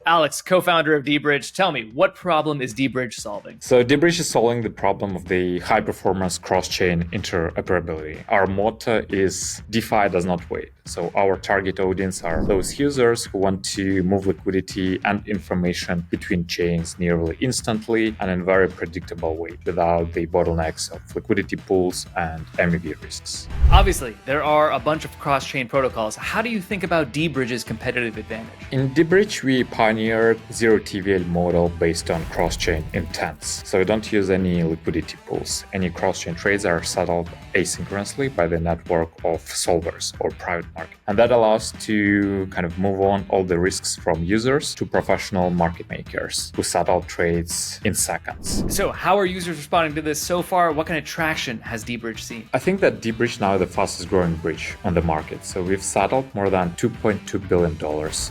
Alex, co-founder of dBridge, tell me, what problem is dBridge solving? So dBridge is solving the problem of the high-performance cross-chain interoperability. Our motto is DeFi does not wait. So our target audience are those users who want to move liquidity and information between chains nearly instantly and in a very predictable way without the bottlenecks of liquidity pools and MEV risks. Obviously, there are a bunch of cross-chain protocols. How do you think about dBridge's competitive advantage? In dBridge, we pioneered zero TVL model based on cross-chain intents. So we don't use any liquidity pools. Any cross-chain trades are settled asynchronously by the network of solvers or private market. And that allows to kind of move on all the risks from users to professional market makers who settle trades in seconds. So how are users responding to this so far? What kind of traction has dBridge seen? I think that dBridge now is the fastest growing bridge on the market. So we've settled more than $2.2 billion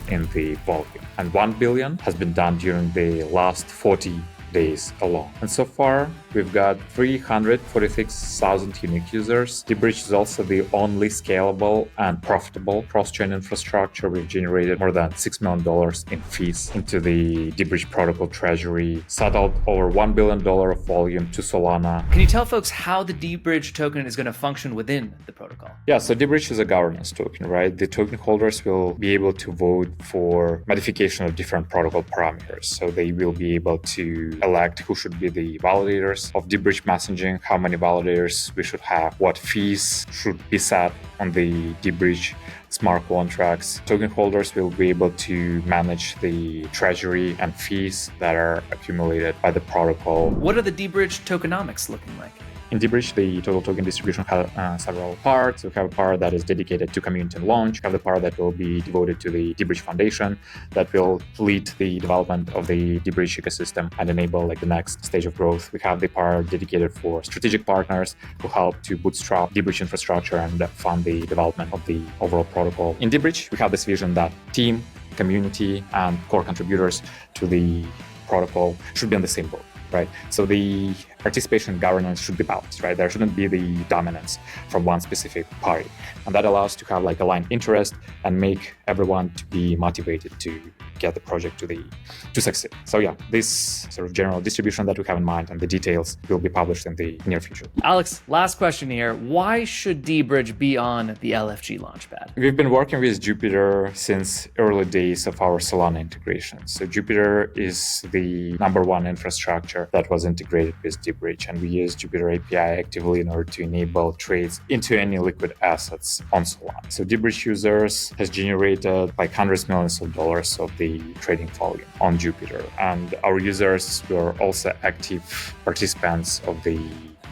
in the volume. And $1 billion has been done during the last 40 days alone. And so far, we've got 346,000 unique users. dBridge is also the only scalable and profitable cross-chain infrastructure. We've generated more than $6 million in fees into the dBridge protocol treasury, settled over $1 billion of volume to Solana. Can you tell folks how the dBridge token is going to function within the protocol? Yeah, so dBridge is a governance token, right? The token holders will be able to vote for modification of different protocol parameters. So they will be able to elect who should be the validators of dBridge messaging, how many validators we should have, what fees should be set on the dBridge smart contracts. Token holders will be able to manage the treasury and fees that are accumulated by the protocol. What are the dBridge tokenomics looking like? In dBridge, the total token distribution has several parts. We have a part that is dedicated to community and launch. We have the part that will be devoted to the dBridge Foundation that will lead the development of the dBridge ecosystem and enable the next stage of growth. We have the part dedicated for strategic partners who help to bootstrap dBridge infrastructure and fund the development of the overall protocol. In dBridge, we have this vision that team, community, and core contributors to the protocol should be on the same boat. Right. So the participation and governance should be balanced, right? There shouldn't be the dominance from one specific party. And that allows to have aligned interest and make everyone to be motivated to get the project to succeed. So yeah, this sort of general distribution that we have in mind and the details will be published in the near future. Alex, last question here. Why should dBridge be on the LFG Launchpad? We've been working with Jupiter since early days of our Solana integration. So Jupiter is the number one infrastructure that was integrated with dBridge, and we use Jupiter API actively in order to enable trades into any liquid assets on Solana. So dBridge users has generated hundreds of millions of dollars of the trading volume on Jupiter, and our users were also active participants of the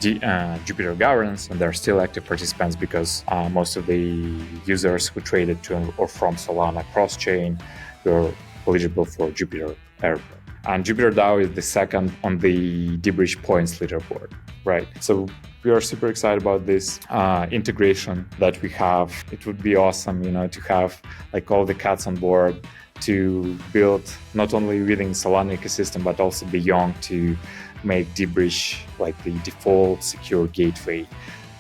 Jupiter governance, and they're still active participants because most of the users who traded to or from Solana cross-chain were eligible for Jupiter airdrop. And Jupiter DAO is the second on the dBridge points leaderboard, right? So we are super excited about this integration that we have. It would be awesome, to have all the cats on board to build not only within Solana ecosystem, but also beyond to make dBridge the default secure gateway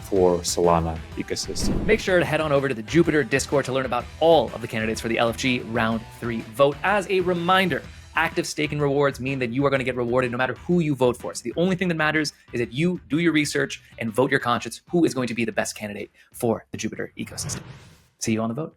for Solana ecosystem. Make sure to head on over to the Jupiter Discord to learn about all of the candidates for the LFG Round 3 vote. As a reminder, active staking rewards mean that you are going to get rewarded no matter who you vote for. So the only thing that matters is that you do your research and vote your conscience who is going to be the best candidate for the Jupiter ecosystem. See you on the vote.